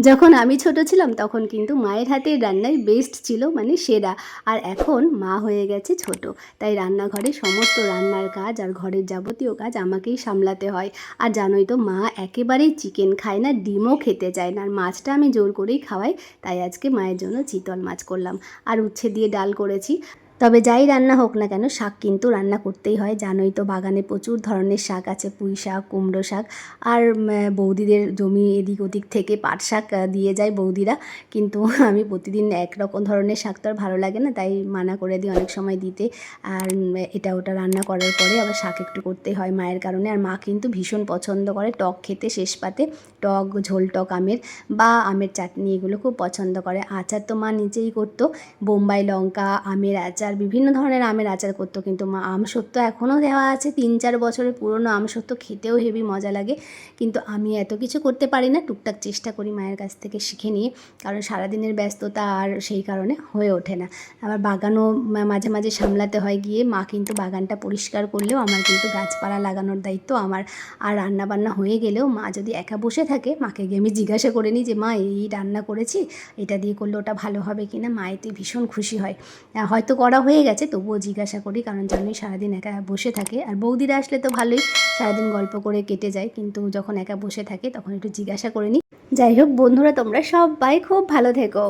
যখন আমি ছোট ছিলাম তখন কিন্তু মায়ের হাতের রান্নাই বেস্ট ছিল, মানে সেরা। আর এখন মা হয়ে গেছে ছোট, তাই রান্নাঘরে সমস্ত রান্নার কাজ আর ঘরের যাবতীয় কাজ আমাকেই সামলাতে হয়। আর জানোই তো, মা একেবারেই চিকেন খায় না, ডিমও খেতে চায় না, আর মাছটা আমি জোর করেই খাওয়াই। তাই আজকে মায়ের জন্য চিতল মাছ করলাম আর উচ্ছে দিয়ে ডাল করেছি। তবে যাই রান্না হোক না কেন, শাক কিন্তু রান্না করতেই হয়। জানোই তো, বাগানে প্রচুর ধরনের শাক আছে, পুঁই শাক, কুমড়ো শাক, আর বৌদিদের জমি এদিক ওদিক থেকে পাট শাক দিয়ে যায় বৌদিরা। কিন্তু আমি প্রতিদিন একরকম ধরনের শাক তো আর ভালো লাগে না, তাই মানা করে দিই অনেক সময় দিতে। আর এটা ওটা রান্না করার পরে আবার শাক একটু করতে হয় মায়ের কারণে। আর মা কিন্তু ভীষণ পছন্দ করে টক খেতে, শেষ পাতে টক, ঝোল টক আমের বা আমের চাটনি, এগুলো খুব পছন্দ করে। আচার তো মা নিজেই করতো, বোম্বাই লঙ্কা, আমের আচার, বিভিন্ন ধরনের আমের আচার করতো। কিন্তু মা আমসত্ত্ব এখনও দেওয়া আছে, 3-4 বছরের পুরনো আমসত্ত্ব, খেতেও হেবি মজা লাগে। কিন্তু আমি এত কিছু করতে পারি না, টুকটাক চেষ্টা করি মায়ের কাছ থেকে শিখে নিয়ে, কারণ সারাদিনের ব্যস্ততা আর সেই কারণে হয়ে ওঠে না। আবার বাগানও মাঝে মাঝে সামলাতে হয় গিয়ে। মা কিন্তু বাগানটা পরিষ্কার করলেও আমার কিন্তু গাছপালা লাগানোর দায়িত্ব আমার। আর রান্না বান্না হয়ে গেলেও মা যদি একা বসে থাকে, মাকে গিয়ে আমি জিজ্ঞাসা করে নিই যে মা, এই রান্না করেছি, এটা দিয়ে করলে ওটা ভালো হবে কি না। মা এতে ভীষণ খুশি হয়। হয়তো করা হয়ে গেছে, তবুও জিজ্ঞাসা করি, কারণ জানোই সারাদিন একা বসে থাকে। আর বৌদিরা আসলে তো ভালোই, সারাদিন গল্প করে কেটে যায়, কিন্তু যখন একা বসে থাকে তখন একটু জিজ্ঞাসা করে নিই। যাই হোক বন্ধুরা, তোমরা সবাই খুব ভালো থেকো।